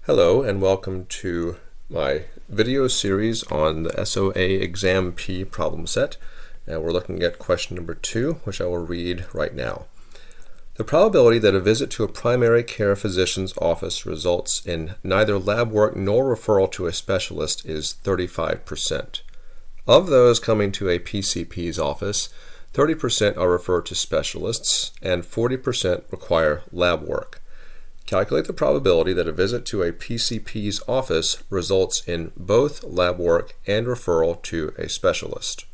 Hello and welcome to my video series on the SOA Exam P problem set. And we're looking at question number 2, which I will read right now. The probability that a visit to a primary care physician's office results in neither lab work nor referral to a specialist is 35%. Of those coming to a PCP's office, 30% are referred to specialists and 40% require lab work. Calculate the probability that a visit to a PCP's office results in both lab work and referral to a specialist.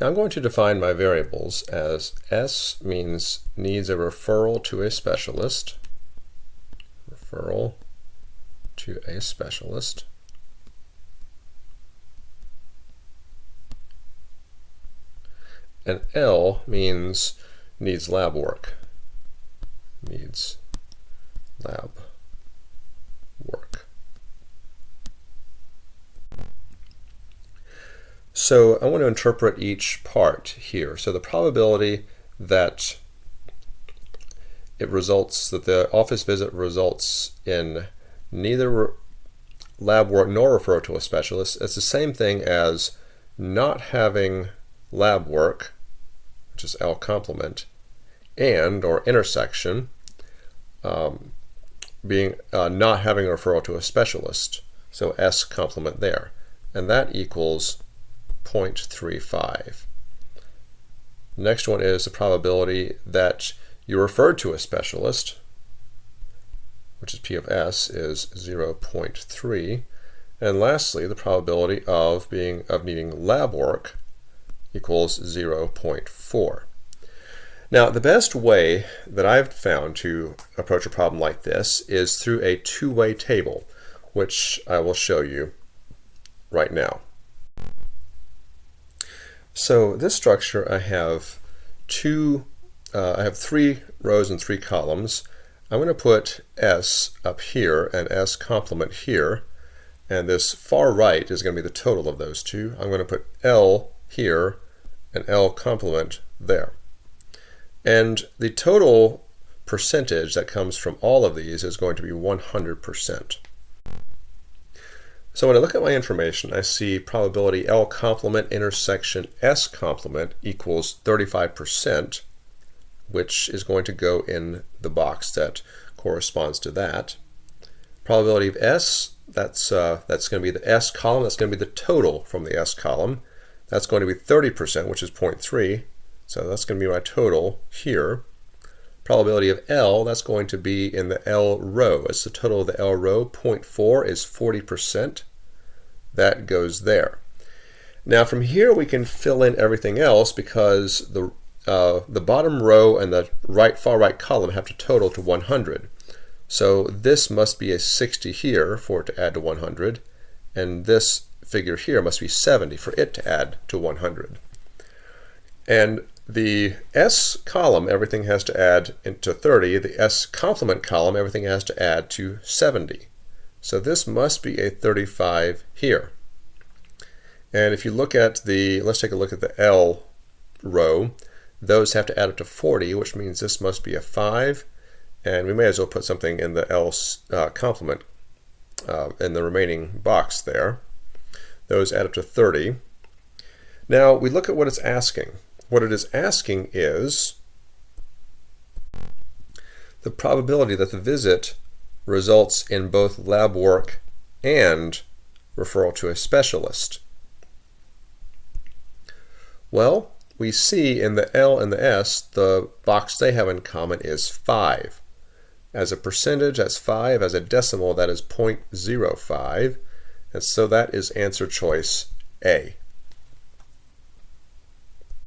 Now I'm going to define my variables as S means needs a referral to a specialist, and L means needs lab work. So I want to interpret each part here. So the probability that the office visit results in neither lab work nor referral to a specialist, it's the same thing as not having lab work, which is L complement, and or intersection being not having a referral to a specialist, so S complement there, and that equals 0.35. The next one is the probability that you referred to a specialist, which is P of S, is 0.3, and lastly the probability of needing lab work equals 0.4. Now, the best way that I've found to approach a problem like this is through a two-way table, which I will show you right now. So this structure, I have 3 rows and 3 columns. I'm going to put S up here and S complement here, and this far right is going to be the total of those two. I'm going to put L here and L complement there. And the total percentage that comes from all of these is going to be 100%. So when I look at my information, I see probability L complement intersection S complement equals 35%, which is going to go in the box that corresponds to that. Probability of S, that's going to be the S column, that's going to be the total from the S column. That's going to be 30%, which is 0.3. So that's going to be my total here. Probability of L, that's going to be in the L row. It's the total of the L row. 0.4 is 40%. That goes there. Now from here we can fill in everything else because the bottom row and the far right column have to total to 100. So this must be a 60 here for it to add to 100, and this figure here must be 70 for it to add to 100. And the S column, everything has to add into 30. The S complement column, everything has to add to 70. So this must be a 35 here. And if you look at let's take a look at the L row. Those have to add up to 40, which means this must be a 5. And we may as well put something in the L complement in the remaining box there. Those add up to 30. Now we look at what it's asking. What it is asking is the probability that the visit results in both lab work and referral to a specialist. Well, we see in the L and the S, the box they have in common is 5. As a percentage, that's 5. As a decimal, that is 0.05. And so that is answer choice A.